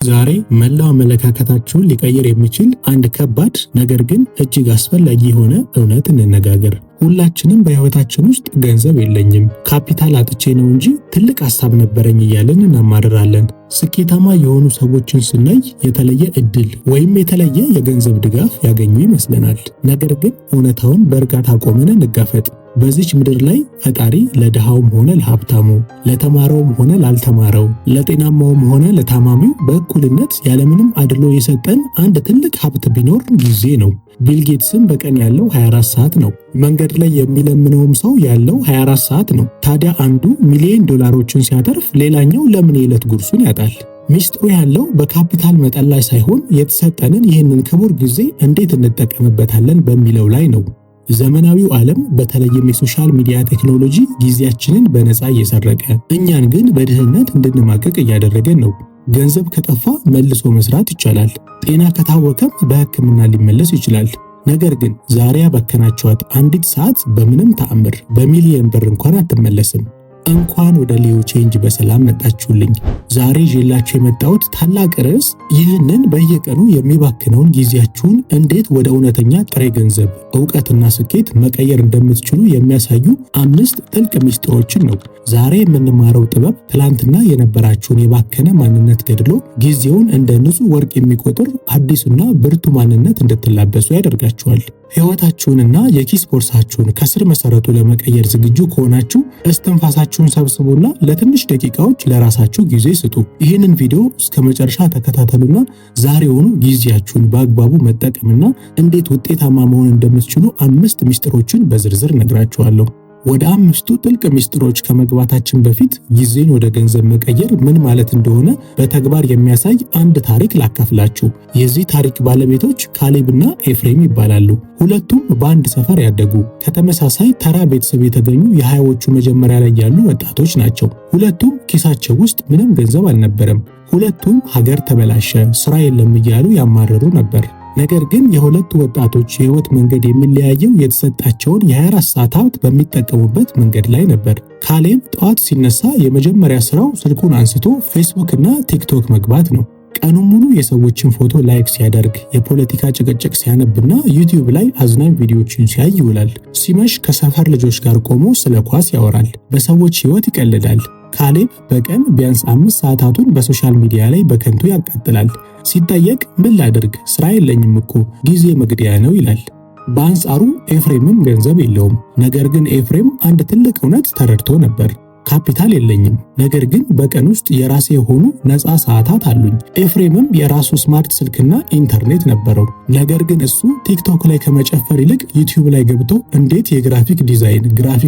ዛሬ መላው አመለካከታችሁን ሊቀይር የሚችል አንድ ከባድ ነገር ግን እጅግ አስፈላጊ የሆነ እውነት እንነጋገር። ሁላችንም በህይወታችን ውስጥ ገንዘብ የለኝም፣ ካፒታል አጥቼ ነው እንጂ ትልቅ ሐሳብ ነበረኝ እያልን እናማርራለን። ስኬታማ የሆኑ ሰዎችን ስናይ የተለየ እድል ወይም የተለየ የገንዘብ ድጋፍ ያገኙ ይመስለናል። ነገር ግን እውነታውን በእርጋታ ቆመን እንጋፈጥ። በዚች ምድር ላይ ፈጣሪ ለድሃውም ሆነ ለሀብታሙ፣ ለተማረውም ሆነ ላልተማረው፣ ለጤናማውም ሆነ ለታማሚው በእኩልነት ያለምንም አድሎ የሰጠን አንድ ትልቅ ሀብት ቢኖር ጊዜ ነው። ቢል ጌትስም በቀን ያለው 24 ሰዓት ነው። መንገድ ላይ የሚለምነውም ሰው ያለው 24 ሰዓት ነው። ታዲያ አንዱ ሚሊዮን ዶላሮችን ሲያተርፍ ሌላኛው ለምን የዕለት ጉርሱን ያጣል? ሚስጥሩ ያለው በካፒታል መጠን ላይ ሳይሆን የተሰጠንን ይህንን ክቡር ጊዜ እንዴት እንጠቀምበታለን በሚለው ላይ ነው። ዘመናዊው ዓለም በተለይም የሶሻል ሚዲያ ቴክኖሎጂ ጊዜያችንን በነፃ እየሰረቀ እኛን ግን በድህነት እንድንማቀቅ እያደረገን ነው። ገንዘብ ከጠፋ መልሶ መስራት ይቻላል። ጤና ከታወከም በሕክምና ሊመለስ ይችላል። ነገር ግን ዛሬ ያበከናችኋት አንዲት ሰዓት በምንም ተአምር በሚሊየን ብር እንኳን አትመለስም። እንኳን ወደ ሊዮ ቼንጅ በሰላም መጣችሁልኝ። ዛሬ ይዤላችሁ የመጣሁት ታላቅ ርዕስ ይህንን በየቀኑ የሚባክነውን ጊዜያችሁን እንዴት ወደ እውነተኛ ጥሬ ገንዘብ፣ ዕውቀትና ስኬት መቀየር እንደምትችሉ የሚያሳዩ 5 ጥልቅ ሚስጥሮችን ነው። ዛሬ የምንማረው ጥበብ ትላንትና የነበራችሁን የባከነ ማንነት ገድሎ ጊዜውን እንደ ንጹህ ወርቅ የሚቆጥር አዲሱና ብርቱ ማንነት እንድትላበሱ ያደርጋችኋል። ሕይወታችሁንና የኪስ ቦርሳችሁን ከስር መሰረቱ ለመቀየር ዝግጁ ከሆናችሁ እስትንፋሳችሁን ሰብስቡና ለትንሽ ደቂቃዎች ለራሳችሁ ጊዜ ስጡ። ይህንን ቪዲዮ እስከ መጨረሻ ተከታተሉና ዛሬውኑ ጊዜያችሁን በአግባቡ መጠቀምና እንዴት ውጤታማ መሆን እንደምትችሉ 5 ሚስጥሮችን በዝርዝር ነግራችኋለሁ። ወደ 5ቱ ጥልቅ ሚስጥሮች ከመግባታችን በፊት ጊዜን ወደ ገንዘብ መቀየር ምን ማለት እንደሆነ በተግባር የሚያሳይ አንድ ታሪክ ላካፍላችሁ። የዚህ ታሪክ ባለቤቶች ካሌብና ኤፍሬም ይባላሉ። ሁለቱም በአንድ ሰፈር ያደጉ ከተመሳሳይ ተራ ቤተሰብ የተገኙ የ20ዎቹ መጀመሪያ ላይ ያሉ ወጣቶች ናቸው። ሁለቱም ኪሳቸው ውስጥ ምንም ገንዘብ አልነበረም። ሁለቱም ሀገር ተበላሸ፣ ስራ የለም እያሉ ያማረሩ ነበር። ነገር ግን የሁለቱ ወጣቶች የህይወት መንገድ የሚለያየው የተሰጣቸውን የ24 ሰዓት ሀብት በሚጠቀሙበት መንገድ ላይ ነበር። ካሌብ ጠዋት ሲነሳ የመጀመሪያ ስራው ስልኩን አንስቶ ፌስቡክ እና ቲክቶክ መግባት ነው። ቀኑን ሙሉ የሰዎችን ፎቶ ላይክ ሲያደርግ፣ የፖለቲካ ጭቅጭቅ ሲያነብና ዩቲዩብ ላይ አዝናኝ ቪዲዮዎችን ሲያይ ይውላል። ሲመሽ ከሰፈር ልጆች ጋር ቆሞ ስለ ኳስ ያወራል፣ በሰዎች ህይወት ይቀልዳል። ካሌብ በቀን ቢያንስ 5 ሰዓታቱን በሶሻል ሚዲያ ላይ በከንቱ ያቃጥላል። ሲጠየቅ ምን ላድርግ ስራ የለኝም እኮ ጊዜ መግደያ ነው ይላል። በአንጻሩ ኤፍሬምም ገንዘብ የለውም። ነገር ግን ኤፍሬም አንድ ትልቅ እውነት ተረድቶ ነበር። ካፒታል የለኝም፣ ነገር ግን በቀን ውስጥ የራሴ የሆኑ ነፃ ሰዓታት አሉኝ። ኤፍሬምም የራሱ ስማርት ስልክና ኢንተርኔት ነበረው። ነገር ግን እሱ ቲክቶክ ላይ ከመጨፈር ይልቅ ዩቲዩብ ላይ ገብቶ እንዴት የግራፊክ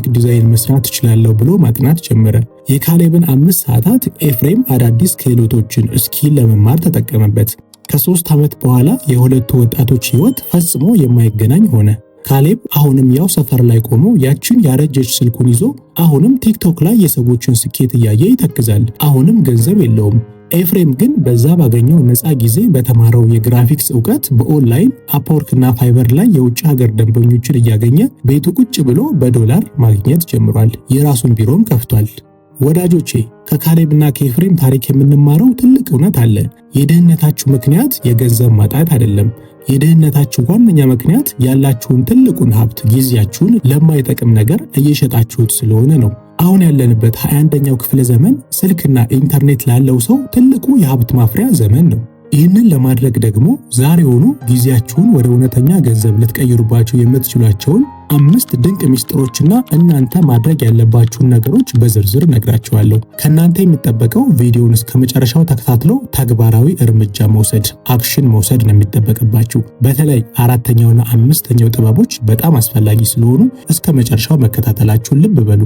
ዲዛይን መስራት እችላለሁ ብሎ ማጥናት ጀመረ። የካሌብን 5 ሰዓታት ኤፍሬም አዳዲስ ክህሎቶችን ስኪል ለመማር ተጠቀመበት። ከ3 ዓመት በኋላ የሁለቱ ወጣቶች ህይወት ፈጽሞ የማይገናኝ ሆነ። ካሌብ አሁንም ያው ሰፈር ላይ ቆሞ ያችን ያረጀች ስልኩን ይዞ አሁንም ቲክቶክ ላይ የሰዎችን ስኬት እያየ ይተክዛል። አሁንም ገንዘብ የለውም። ኤፍሬም ግን በዛ ባገኘው ነፃ ጊዜ በተማረው የግራፊክስ ዕውቀት በኦንላይን አፕወርክ እና ፋይበር ላይ የውጭ ሀገር ደንበኞችን እያገኘ ቤቱ ቁጭ ብሎ በዶላር ማግኘት ጀምሯል። የራሱን ቢሮም ከፍቷል። ወዳጆቼ ከካሌብና ከኤፍሬም ታሪክ የምንማረው ትልቅ እውነት አለ። የድህነታችሁ ምክንያት የገንዘብ ማጣት አይደለም። የድህነታችሁ ዋነኛ ምክንያት ያላችሁን ትልቁን ሀብት ጊዜያችሁን ለማይጠቅም ነገር እየሸጣችሁት ስለሆነ ነው። አሁን ያለንበት 21ኛው ክፍለ ዘመን ስልክና ኢንተርኔት ላለው ሰው ትልቁ የሀብት ማፍሪያ ዘመን ነው። ይህንን ለማድረግ ደግሞ ዛሬውኑ ጊዜያችሁን ወደ እውነተኛ ገንዘብ ልትቀይሩባቸው የምትችሏቸውን 5 ድንቅ ሚስጥሮችና እናንተ ማድረግ ያለባችሁን ነገሮች በዝርዝር ነግራችኋለሁ። ከእናንተ የሚጠበቀው ቪዲዮውን እስከ መጨረሻው ተከታትለው ተግባራዊ እርምጃ መውሰድ፣ አክሽን መውሰድ ነው የሚጠበቅባችሁ። በተለይ 4ኛውና 5ኛው ጥበቦች በጣም አስፈላጊ ስለሆኑ እስከ መጨረሻው መከታተላችሁን ልብ በሉ።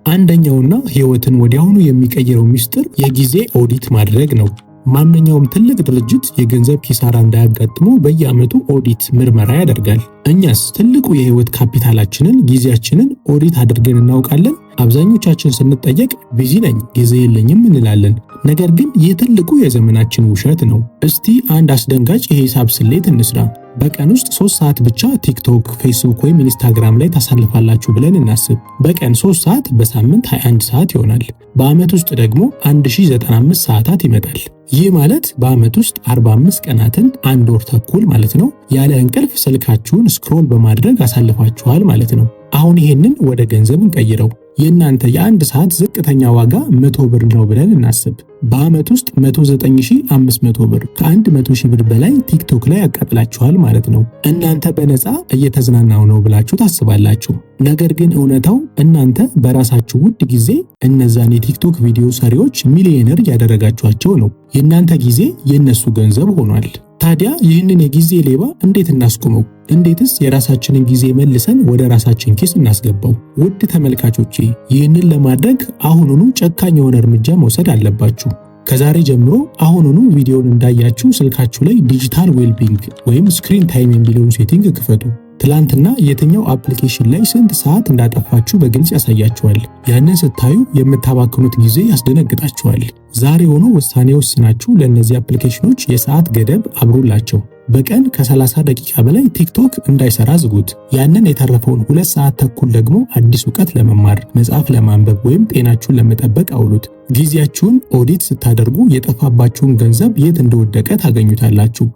አንደኛውና ህይወትን ወዲያውኑ የሚቀይረው ሚስጥር የጊዜ ኦዲት ማድረግ ነው። ማንኛውም ትልቅ ድርጅት የገንዘብ ኪሳራ እንዳያጋጥመው በየዓመቱ ኦዲት ምርመራ ያደርጋል። እኛስ ትልቁ የህይወት ካፒታላችንን ጊዜያችንን ኦዲት አድርገን እናውቃለን? አብዛኞቻችን ስንጠየቅ ቢዚ ነኝ፣ ጊዜ የለኝም እንላለን። ነገር ግን ይህ ትልቁ የዘመናችን ውሸት ነው። እስቲ አንድ አስደንጋጭ የሂሳብ ስሌት እንስራ። በቀን ውስጥ 3 ሰዓት ብቻ ቲክቶክ፣ ፌስቡክ ወይም ኢንስታግራም ላይ ታሳልፋላችሁ ብለን እናስብ። በቀን 3 ሰዓት በሳምንት 21 ሰዓት ይሆናል። በዓመት ውስጥ ደግሞ 1095 ሰዓታት ይመጣል። ይህ ማለት በዓመት ውስጥ 45 ቀናትን 1 ወር ተኩል ማለት ነው ያለ እንቅልፍ ስልካችሁን ስክሮል በማድረግ አሳልፋችኋል ማለት ነው። አሁን ይሄንን ወደ ገንዘብ እንቀይረው። የእናንተ የአንድ ሰዓት ዝቅተኛ ዋጋ 100 ብር ነው ብለን እናስብ። በዓመት ውስጥ 109500 ብር ከ100 ሺህ ብር በላይ ቲክቶክ ላይ ያቃጥላችኋል ማለት ነው። እናንተ በነፃ እየተዝናናው ነው ብላችሁ ታስባላችሁ። ነገር ግን እውነታው እናንተ በራሳችሁ ውድ ጊዜ እነዛን የቲክቶክ ቪዲዮ ሰሪዎች ሚሊዮነር ያደረጋችኋቸው ነው። የእናንተ ጊዜ የእነሱ ገንዘብ ሆኗል። ታዲያ ይህንን የጊዜ ሌባ እንዴት እናስቁመው? እንዴትስ የራሳችንን ጊዜ መልሰን ወደ ራሳችን ኪስ እናስገባው? ውድ ተመልካቾቼ ይህንን ለማድረግ አሁኑኑ ጨካኝ የሆነ እርምጃ መውሰድ አለባችሁ። ከዛሬ ጀምሮ አሁኑኑ ቪዲዮውን እንዳያችሁ ስልካችሁ ላይ ዲጂታል ዌልቢንግ ወይም ስክሪን ታይም የሚለውን ሴቲንግ ክፈቱ። ትላንትና የትኛው አፕሊኬሽን ላይ ስንት ሰዓት እንዳጠፋችሁ በግልጽ ያሳያችኋል። ያንን ስታዩ የምታባክኑት ጊዜ ያስደነግጣችኋል። ዛሬ ሆኖ ውሳኔ ወስናችሁ ለእነዚህ አፕሊኬሽኖች የሰዓት ገደብ አብሩላቸው። በቀን ከ30 ደቂቃ በላይ ቲክቶክ እንዳይሰራ ዝጉት። ያንን የተረፈውን 2 ሰዓት ተኩል ደግሞ አዲስ እውቀት ለመማር፣ መጽሐፍ ለማንበብ ወይም ጤናችሁን ለመጠበቅ አውሉት። ጊዜያችሁን ኦዲት ስታደርጉ የጠፋባችሁን ገንዘብ የት እንደወደቀ ታገኙታላችሁ።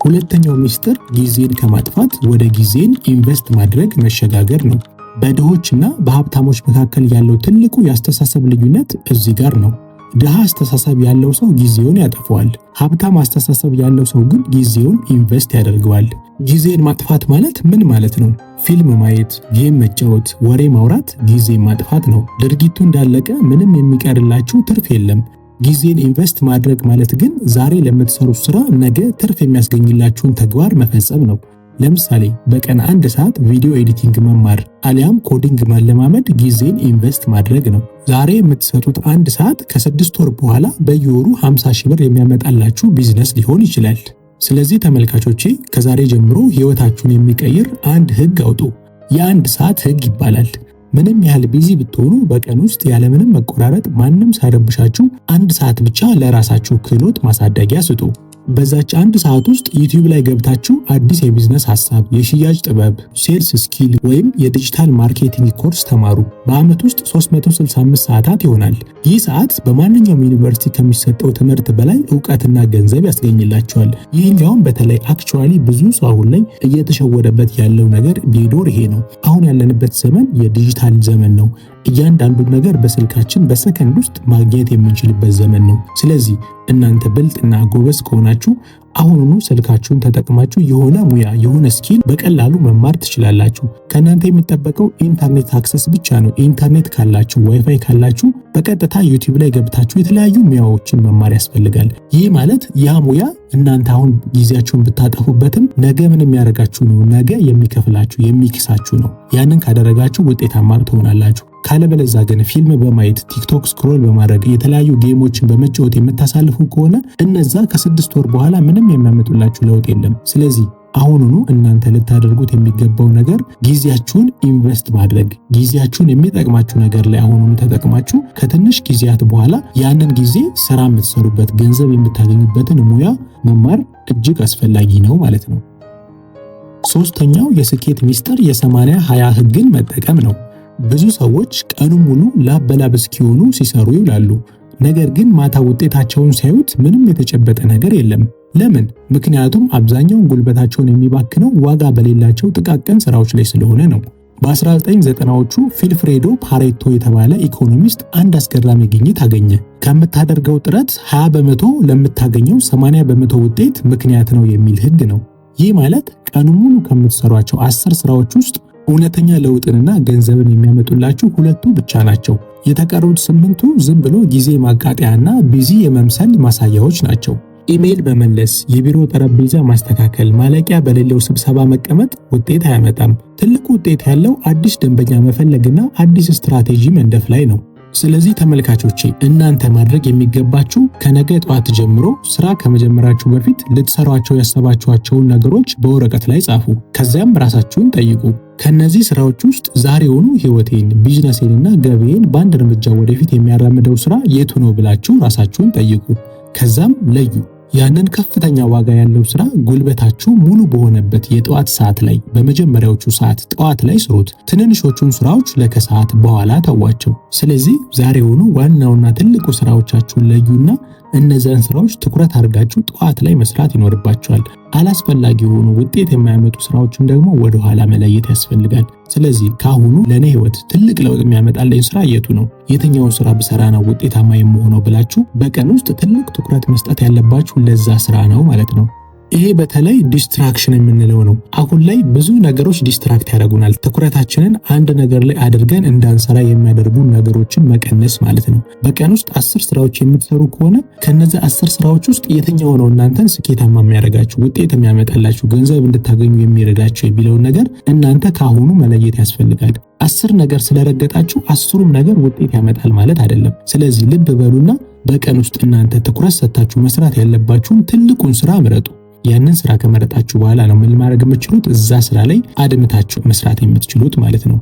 ሁለተኛው ሚስጥር ጊዜን ከማጥፋት ወደ ጊዜን ኢንቨስት ማድረግ መሸጋገር ነው። በድሆችና በሀብታሞች መካከል ያለው ትልቁ የአስተሳሰብ ልዩነት እዚህ ጋር ነው። ድሃ አስተሳሰብ ያለው ሰው ጊዜውን ያጠፈዋል። ሀብታም አስተሳሰብ ያለው ሰው ግን ጊዜውን ኢንቨስት ያደርገዋል። ጊዜን ማጥፋት ማለት ምን ማለት ነው? ፊልም ማየት፣ ጌም መጫወት፣ ወሬ ማውራት ጊዜን ማጥፋት ነው። ድርጊቱ እንዳለቀ ምንም የሚቀርላችሁ ትርፍ የለም። ጊዜን ኢንቨስት ማድረግ ማለት ግን ዛሬ ለምትሰሩት ስራ ነገ ትርፍ የሚያስገኝላችሁን ተግባር መፈጸም ነው። ለምሳሌ በቀን 1 ሰዓት ቪዲዮ ኤዲቲንግ መማር አሊያም ኮዲንግ ማለማመድ ጊዜን ኢንቨስት ማድረግ ነው። ዛሬ የምትሰጡት 1 ሰዓት ከ6 ወር በኋላ በየወሩ 50 ሺህ ብር የሚያመጣላችሁ ቢዝነስ ሊሆን ይችላል። ስለዚህ ተመልካቾቼ ከዛሬ ጀምሮ ህይወታችሁን የሚቀይር አንድ ህግ አውጡ። የ1 ሰዓት ህግ ይባላል። ምንም ያህል ቢዚ ብትሆኑ በቀን ውስጥ ያለምንም መቆራረጥ ማንም ሳይረብሻችሁ 1 ሰዓት ብቻ ለራሳችሁ ክህሎት ማሳደጊያ ስጡ። በዛች 1 ሰዓት ውስጥ ዩቲዩብ ላይ ገብታችሁ አዲስ የቢዝነስ ሐሳብ፣ የሽያጭ ጥበብ፣ ሴልስ ስኪል ወይም የዲጂታል ማርኬቲንግ ኮርስ ተማሩ። በዓመት ውስጥ 365 ሰዓታት ይሆናል። ይህ ሰዓት በማንኛውም ዩኒቨርሲቲ ከሚሰጠው ትምህርት በላይ ዕውቀትና ገንዘብ ያስገኝላቸዋል። ይህኛውም በተለይ አክቹዋሊ ብዙ ሰው አሁን ላይ እየተሸወደበት ያለው ነገር ቢኖር ይሄ ነው። አሁን ያለንበት ዘመን የዲጂታል ዘመን ነው። እያንዳንዱን ነገር በስልካችን በሰከንድ ውስጥ ማግኘት የምንችልበት ዘመን ነው። ስለዚህ እናንተ ብልጥና ጎበዝ ከሆናችሁ አሁኑኑ ስልካችሁን ተጠቅማችሁ የሆነ ሙያ የሆነ ስኪል በቀላሉ መማር ትችላላችሁ። ከእናንተ የሚጠበቀው ኢንተርኔት አክሰስ ብቻ ነው። ኢንተርኔት ካላችሁ፣ ዋይፋይ ካላችሁ በቀጥታ ዩቲዩብ ላይ ገብታችሁ የተለያዩ ሙያዎችን መማር ያስፈልጋል። ይህ ማለት ያ ሙያ እናንተ አሁን ጊዜያችሁን ብታጠፉበትም ነገ ምን የሚያደርጋችሁ ነው? ነገ የሚከፍላችሁ የሚክሳችሁ ነው። ያንን ካደረጋችሁ ውጤታማ ትሆናላችሁ። ካለበለዛ ግን ፊልም በማየት ቲክቶክ ስክሮል በማድረግ የተለያዩ ጌሞችን በመጫወት የምታሳልፉ ከሆነ እነዛ ከ6 ወር በኋላ ምንም የሚያመጡላችሁ ለውጥ የለም። ስለዚህ አሁኑኑ እናንተ ልታደርጉት የሚገባው ነገር ጊዜያችሁን ኢንቨስት ማድረግ፣ ጊዜያችሁን የሚጠቅማችሁ ነገር ላይ አሁኑኑ ተጠቅማችሁ ከትንሽ ጊዜያት በኋላ ያንን ጊዜ ስራ የምትሰሩበት ገንዘብ የምታገኙበትን ሙያ መማር እጅግ አስፈላጊ ነው ማለት ነው። ሶስተኛው የስኬት ሚስጥር የ80-20 ህግን መጠቀም ነው። ብዙ ሰዎች ቀኑን ሙሉ ላብ በላብ እስኪሆኑ ሲሰሩ ይውላሉ። ነገር ግን ማታ ውጤታቸውን ሲያዩት ምንም የተጨበጠ ነገር የለም። ለምን? ምክንያቱም አብዛኛውን ጉልበታቸውን የሚባክነው ዋጋ በሌላቸው ጥቃቅን ስራዎች ላይ ስለሆነ ነው። በ1990ዎቹ ፊልፍሬዶ ፓሬቶ የተባለ ኢኮኖሚስት አንድ አስገራሚ ግኝት አገኘ። ከምታደርገው ጥረት 20 በመቶ ለምታገኘው 80 በመቶ ውጤት ምክንያት ነው የሚል ህግ ነው። ይህ ማለት ቀኑን ሙሉ ከምትሰሯቸው 10 ስራዎች ውስጥ እውነተኛ ለውጥንና ገንዘብን የሚያመጡላችሁ 2 ብቻ ናቸው። የተቀሩት 8ቱ ዝም ብሎ ጊዜ ማቃጠያና ቢዚ የመምሰል ማሳያዎች ናቸው። ኢሜይል በመለስ፣ የቢሮ ጠረጴዛ ማስተካከል፣ ማለቂያ በሌለው ስብሰባ መቀመጥ ውጤት አያመጣም። ትልቁ ውጤት ያለው አዲስ ደንበኛ መፈለግና አዲስ ስትራቴጂ መንደፍ ላይ ነው። ስለዚህ ተመልካቾቼ እናንተ ማድረግ የሚገባችሁ ከነገ ጠዋት ጀምሮ ስራ ከመጀመራችሁ በፊት ልትሰሯቸው ያሰባችኋቸውን ነገሮች በወረቀት ላይ ጻፉ። ከዚያም ራሳችሁን ጠይቁ፣ ከነዚህ ስራዎች ውስጥ ዛሬውኑ ህይወቴን፣ ቢዝነሴንና ገበዬን በአንድ እርምጃ ወደፊት የሚያራምደው ስራ የቱ ነው ብላችሁ ራሳችሁን ጠይቁ። ከዛም ለዩ። ያንን ከፍተኛ ዋጋ ያለው ስራ ጉልበታችሁ ሙሉ በሆነበት የጠዋት ሰዓት ላይ በመጀመሪያዎቹ ሰዓት ጠዋት ላይ ስሩት። ትንንሾቹን ስራዎች ለከሰዓት በኋላ ተዋቸው። ስለዚህ ዛሬውኑ ዋናውና ትልቁ ስራዎቻችሁን ለዩና እነዚያን ስራዎች ትኩረት አድርጋችሁ ጠዋት ላይ መስራት ይኖርባችኋል። አላስፈላጊ የሆኑ ውጤት የማያመጡ ስራዎችን ደግሞ ወደ ኋላ መለየት ያስፈልጋል። ስለዚህ ካሁኑ ለኔ ህይወት ትልቅ ለውጥ የሚያመጣልኝ ስራ የቱ ነው? የትኛውን ስራ ብሰራ ነው ውጤታማ የምሆነው ብላችሁ በቀን ውስጥ ትልቅ ትኩረት መስጠት ያለባችሁ ለዛ ስራ ነው ማለት ነው። ይሄ በተለይ ዲስትራክሽን የምንለው ነው። አሁን ላይ ብዙ ነገሮች ዲስትራክት ያደርጉናል። ትኩረታችንን አንድ ነገር ላይ አድርገን እንዳንሰራ የሚያደርጉ ነገሮችን መቀነስ ማለት ነው። በቀን ውስጥ 10 ስራዎች የምትሰሩ ከሆነ ከነዚህ 10 ስራዎች ውስጥ የትኛው ነው እናንተን ስኬታማ የሚያደርጋችሁ፣ ውጤት የሚያመጣላችሁ፣ ገንዘብ እንድታገኙ የሚረዳችሁ የሚለውን ነገር እናንተ ካሁኑ መለየት ያስፈልጋል። 10 ነገር ስለረገጣችሁ 10ሩም ነገር ውጤት ያመጣል ማለት አይደለም። ስለዚህ ልብ በሉና በቀን ውስጥ እናንተ ትኩረት ሰጥታችሁ መስራት ያለባችሁን ትልቁን ስራ ምረጡ። ያንን ስራ ከመረጣችሁ በኋላ ነው ምን ማድረግ የምትችሉት? እዛ ስራ ላይ አድምታችሁ መስራት የምትችሉት ማለት ነው።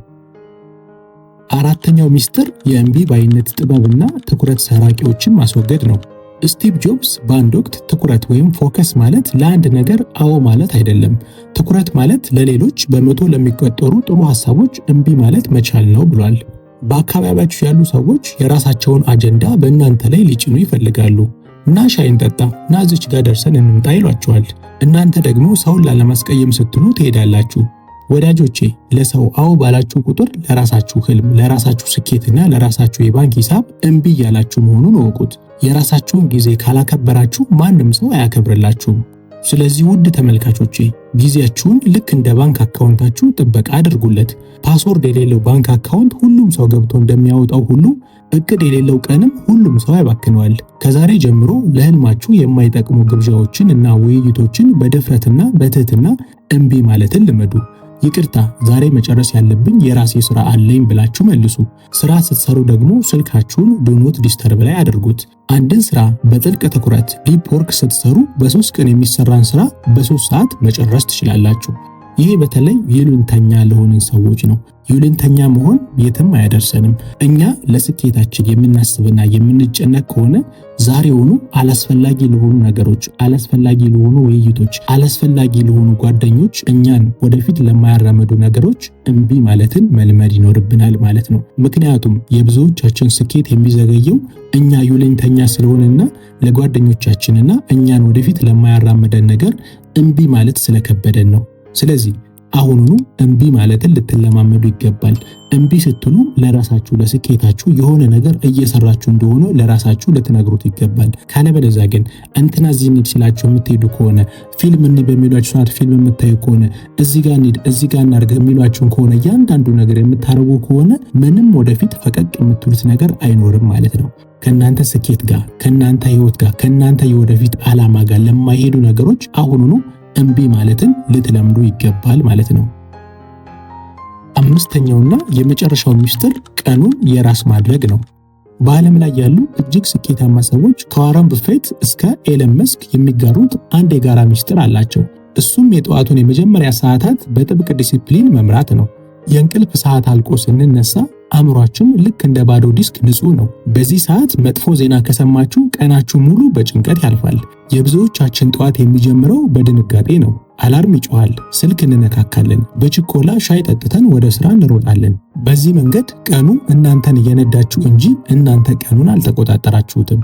አራተኛው ሚስጥር የእምቢ ባይነት ጥበብና ትኩረት ሰራቂዎችን ማስወገድ ነው። ስቲቭ ጆብስ በአንድ ወቅት ትኩረት ወይም ፎከስ ማለት ለአንድ ነገር አዎ ማለት አይደለም፣ ትኩረት ማለት ለሌሎች በመቶ ለሚቆጠሩ ጥሩ ሐሳቦች እምቢ ማለት መቻል ነው ብሏል። በአካባቢያችሁ ያሉ ሰዎች የራሳቸውን አጀንዳ በእናንተ ላይ ሊጭኑ ይፈልጋሉ። እና ሻይን ጠጣ፣ እና እዚች ጋር ደርሰን እንምጣ ይሏቸዋል። እናንተ ደግሞ ሰውን ላለማስቀየም ስትሉ ትሄዳላችሁ። ወዳጆቼ ለሰው አዎ ባላችሁ ቁጥር ለራሳችሁ ህልም፣ ለራሳችሁ ስኬትና ለራሳችሁ የባንክ ሂሳብ እምቢ እያላችሁ መሆኑን እወቁት። የራሳችሁን ጊዜ ካላከበራችሁ ማንም ሰው አያከብርላችሁም። ስለዚህ ውድ ተመልካቾቼ ጊዜያችሁን ልክ እንደ ባንክ አካውንታችሁ ጥበቃ አድርጉለት። ፓስወርድ የሌለው ባንክ አካውንት ሁሉም ሰው ገብቶ እንደሚያወጣው ሁሉ እቅድ የሌለው ቀንም ሁሉም ሰው ያባክነዋል። ከዛሬ ጀምሮ ለህልማችሁ የማይጠቅሙ ግብዣዎችን እና ውይይቶችን በድፍረትና በትህትና እምቢ ማለትን ልመዱ። ይቅርታ ዛሬ መጨረስ ያለብኝ የራሴ ስራ አለኝ ብላችሁ መልሱ። ስራ ስትሰሩ ደግሞ ስልካችሁን ዱ ኖት ዲስተርብ ላይ አድርጉት። አንድን ስራ በጥልቅ ትኩረት ዲፕ ወርክ ስትሰሩ በ3 ቀን የሚሰራን ስራ በ3 ሰዓት መጨረስ ትችላላችሁ። ይሄ በተለይ ይሉንተኛ ለሆንን ሰዎች ነው። ይሉንተኛ መሆን የትም አያደርሰንም። እኛ ለስኬታችን የምናስብና የምንጨነቅ ከሆነ ዛሬውኑ አላስፈላጊ ለሆኑ ነገሮች፣ አላስፈላጊ ለሆኑ ውይይቶች፣ አላስፈላጊ ለሆኑ ጓደኞች፣ እኛን ወደፊት ለማያራመዱ ነገሮች እምቢ ማለትን መልመድ ይኖርብናል ማለት ነው። ምክንያቱም የብዙዎቻችን ስኬት የሚዘገየው እኛ ይሉንተኛ ስለሆነና ለጓደኞቻችንና እኛን ወደፊት ለማያራመደን ነገር እምቢ ማለት ስለከበደን ነው። ስለዚህ አሁኑኑ እምቢ ማለትን ልትለማመዱ ይገባል። እምቢ ስትሉ ለራሳችሁ ለስኬታችሁ የሆነ ነገር እየሰራችሁ እንደሆነ ለራሳችሁ ልትነግሩት ይገባል። ካለበለዚያ ግን እንትና እዚህ እንሂድ ሲላችሁ የምትሄዱ ከሆነ፣ ፊልም እንሂድ በሚሏችሁ ሰዓት ፊልም የምታዩ ከሆነ፣ እዚህ ጋር እንሂድ እዚህ ጋር እናድርግ የሚሏችሁን ከሆነ እያንዳንዱ ነገር የምታደርጉ ከሆነ ምንም ወደፊት ፈቀቅ የምትሉት ነገር አይኖርም ማለት ነው። ከእናንተ ስኬት ጋር፣ ከእናንተ ህይወት ጋር፣ ከእናንተ የወደፊት ዓላማ ጋር ለማይሄዱ ነገሮች አሁኑኑ እምቢ ማለትን ልትለምዱ ይገባል ማለት ነው። አምስተኛውና የመጨረሻው ሚስጥር ቀኑን የራስ ማድረግ ነው። በዓለም ላይ ያሉ እጅግ ስኬታማ ሰዎች ከዋረን በፌት እስከ ኤለን መስክ የሚጋሩት አንድ የጋራ ሚስጥር አላቸው። እሱም የጠዋቱን የመጀመሪያ ሰዓታት በጥብቅ ዲሲፕሊን መምራት ነው። የእንቅልፍ ሰዓት አልቆ ስንነሳ አእምሯችን ልክ እንደ ባዶ ዲስክ ንጹህ ነው። በዚህ ሰዓት መጥፎ ዜና ከሰማችሁ ቀናችሁ ሙሉ በጭንቀት ያልፋል። የብዙዎቻችን ጠዋት የሚጀምረው በድንጋጤ ነው። አላርም ይጮሃል፣ ስልክ እንነካካለን፣ በችኮላ ሻይ ጠጥተን ወደ ስራ እንሮጣለን። በዚህ መንገድ ቀኑ እናንተን እየነዳችሁ እንጂ እናንተ ቀኑን አልተቆጣጠራችሁትም።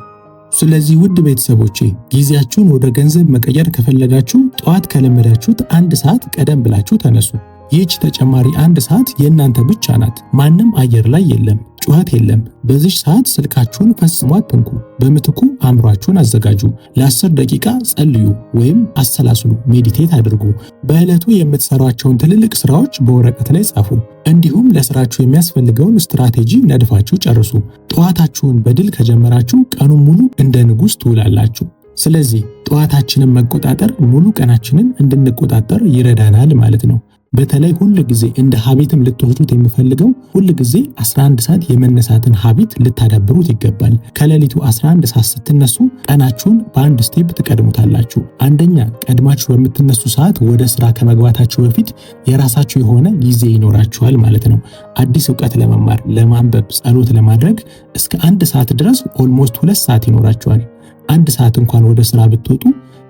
ስለዚህ ውድ ቤተሰቦቼ ጊዜያችሁን ወደ ገንዘብ መቀየር ከፈለጋችሁ ጠዋት ከለመዳችሁት 1 ሰዓት ቀደም ብላችሁ ተነሱ። ይህች ተጨማሪ 1 ሰዓት የእናንተ ብቻ ናት። ማንም አየር ላይ የለም፣ ጩኸት የለም። በዚህ ሰዓት ስልካችሁን ፈጽሞ አትንኩ። በምትኩ አእምሯችሁን አዘጋጁ። ለ10 ደቂቃ ጸልዩ ወይም አሰላስሉ፣ ሜዲቴት አድርጉ። በዕለቱ የምትሰሯቸውን ትልልቅ ስራዎች በወረቀት ላይ ጻፉ። እንዲሁም ለስራችሁ የሚያስፈልገውን ስትራቴጂ ነድፋችሁ ጨርሱ። ጠዋታችሁን በድል ከጀመራችሁ ቀኑን ሙሉ እንደ ንጉሥ ትውላላችሁ። ስለዚህ ጠዋታችንን መቆጣጠር ሙሉ ቀናችንን እንድንቆጣጠር ይረዳናል ማለት ነው። በተለይ ሁል ጊዜ እንደ ሀቢትም ልትወስዱት የምፈልገው ሁል ጊዜ 11 ሰዓት የመነሳትን ሀቢት ልታዳብሩት ይገባል። ከሌሊቱ 11 ሰዓት ስትነሱ ቀናችሁን በአንድ ስቴፕ ትቀድሙታላችሁ። አንደኛ ቀድማችሁ በምትነሱ ሰዓት ወደ ስራ ከመግባታችሁ በፊት የራሳችሁ የሆነ ጊዜ ይኖራችኋል ማለት ነው። አዲስ እውቀት ለመማር፣ ለማንበብ፣ ጸሎት ለማድረግ እስከ 1 ሰዓት ድረስ ኦልሞስት 2 ሰዓት ይኖራችኋል። አንድ ሰዓት እንኳን ወደ ስራ ብትወጡ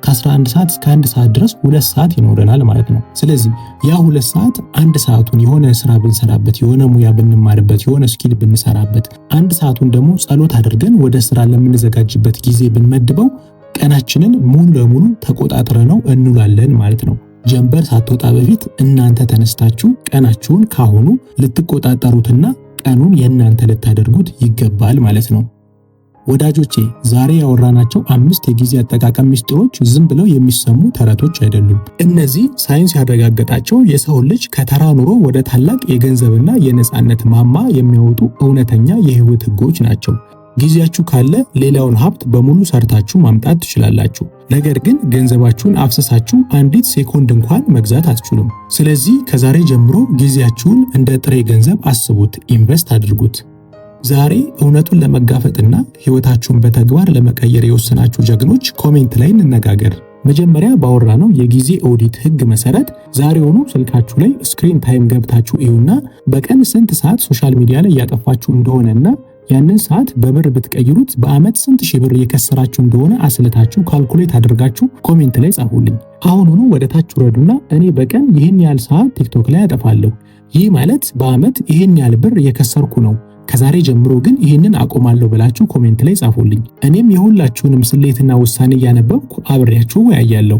ከ11 ሰዓት እስከ 1 ሰዓት ድረስ 2 ሰዓት ይኖረናል ማለት ነው። ስለዚህ ያ 2 ሰዓት አንድ ሰዓቱን የሆነ ስራ ብንሰራበት፣ የሆነ ሙያ ብንማርበት፣ የሆነ ስኪል ብንሰራበት፣ አንድ ሰዓቱን ደግሞ ጸሎት አድርገን ወደ ስራ ለምንዘጋጅበት ጊዜ ብንመድበው ቀናችንን ሙሉ ለሙሉ ተቆጣጥረነው እንውላለን ማለት ነው። ጀንበር ሳትወጣ በፊት እናንተ ተነስታችሁ ቀናችሁን ካሁኑ ልትቆጣጠሩትና ቀኑን የእናንተ ልታደርጉት ይገባል ማለት ነው። ወዳጆቼ ዛሬ ያወራናቸው 5 የጊዜ አጠቃቀም ሚስጥሮች ዝም ብለው የሚሰሙ ተረቶች አይደሉም። እነዚህ ሳይንስ ያረጋገጣቸው የሰው ልጅ ከተራ ኑሮ ወደ ታላቅ የገንዘብና የነጻነት ማማ የሚያወጡ እውነተኛ የህይወት ህጎች ናቸው። ጊዜያችሁ ካለ ሌላውን ሀብት በሙሉ ሰርታችሁ ማምጣት ትችላላችሁ። ነገር ግን ገንዘባችሁን አፍሰሳችሁ አንዲት ሴኮንድ እንኳን መግዛት አትችሉም። ስለዚህ ከዛሬ ጀምሮ ጊዜያችሁን እንደ ጥሬ ገንዘብ አስቡት፣ ኢንቨስት አድርጉት። ዛሬ እውነቱን ለመጋፈጥና ህይወታችሁን በተግባር ለመቀየር የወሰናችሁ ጀግኖች ኮሜንት ላይ እንነጋገር። መጀመሪያ ባወራነው የጊዜ ኦዲት ህግ መሰረት ዛሬውኑ ስልካችሁ ላይ ስክሪን ታይም ገብታችሁ እዩና በቀን ስንት ሰዓት ሶሻል ሚዲያ ላይ ያጠፋችሁ እንደሆነና ያንን ሰዓት በብር ብትቀይሩት በአመት ስንት ሺህ ብር የከሰራችሁ እንደሆነ አስልታችሁ ካልኩሌት አድርጋችሁ ኮሜንት ላይ ጻፉልኝ። አሁኑኑ ወደ ታች ወረዱና እኔ በቀን ይህን ያህል ሰዓት ቲክቶክ ላይ አጠፋለሁ፣ ይህ ማለት በአመት ይህን ያህል ብር የከሰርኩ ነው፣ ከዛሬ ጀምሮ ግን ይህንን አቆማለሁ ብላችሁ ኮሜንት ላይ ጻፉልኝ። እኔም የሁላችሁንም ስሌትና ውሳኔ እያነበብኩ አብሬያችሁ ወያያለሁ።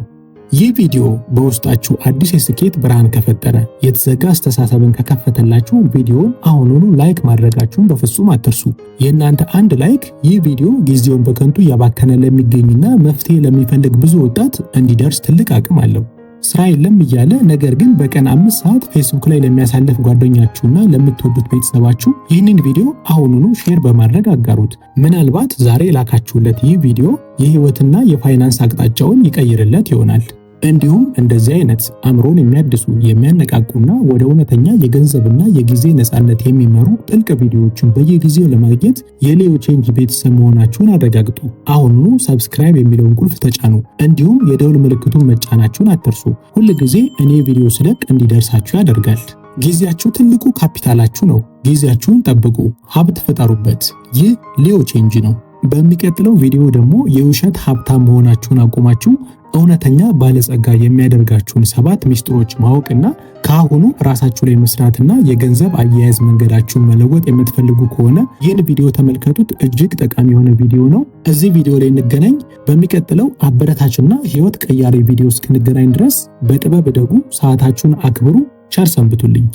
ይህ ቪዲዮ በውስጣችሁ አዲስ የስኬት ብርሃን ከፈጠረ፣ የተዘጋ አስተሳሰብን ከከፈተላችሁ ቪዲዮውን አሁኑኑ ላይክ ማድረጋችሁን በፍጹም አትርሱ። የእናንተ አንድ ላይክ ይህ ቪዲዮ ጊዜውን በከንቱ እያባከነ ለሚገኝና መፍትሄ ለሚፈልግ ብዙ ወጣት እንዲደርስ ትልቅ አቅም አለው። ስራ የለም እያለ ነገር ግን በቀን 5 ሰዓት ፌስቡክ ላይ ለሚያሳልፍ ጓደኛችሁና ለምትወዱት ቤተሰባችሁ ይህንን ቪዲዮ አሁኑኑ ሼር በማድረግ አጋሩት። ምናልባት ዛሬ ላካችሁለት ይህ ቪዲዮ የህይወትና የፋይናንስ አቅጣጫውን ይቀይርለት ይሆናል። እንዲሁም እንደዚህ አይነት አእምሮን የሚያድሱ የሚያነቃቁና ወደ እውነተኛ የገንዘብና የጊዜ ነፃነት የሚመሩ ጥልቅ ቪዲዮዎችን በየጊዜው ለማግኘት የሌዮ ቼንጅ ቤተሰብ መሆናችሁን አረጋግጡ። አሁኑኑ ሰብስክራይብ የሚለውን ቁልፍ ተጫኑ። እንዲሁም የደውል ምልክቱን መጫናችሁን አትርሱ። ሁል ጊዜ እኔ ቪዲዮ ስለቅ እንዲደርሳችሁ ያደርጋል። ጊዜያችሁ ትልቁ ካፒታላችሁ ነው። ጊዜያችሁን ጠብቁ፣ ሀብት ፍጠሩበት። ይህ ሌዮ ቼንጅ ነው። በሚቀጥለው ቪዲዮ ደግሞ የውሸት ሀብታም መሆናችሁን አቁማችሁ እውነተኛ ባለጸጋ የሚያደርጋችሁን 7 ሚስጥሮች ማወቅና ከአሁኑ ራሳችሁ ላይ መስራትና የገንዘብ አያያዝ መንገዳችሁን መለወጥ የምትፈልጉ ከሆነ ይህን ቪዲዮ ተመልከቱት። እጅግ ጠቃሚ የሆነ ቪዲዮ ነው። እዚህ ቪዲዮ ላይ እንገናኝ። በሚቀጥለው አበረታችና ህይወት ቀያሪ ቪዲዮ እስክንገናኝ ድረስ በጥበብ እደጉ፣ ሰዓታችሁን አክብሩ። ቸር ሰንብቱልኝ።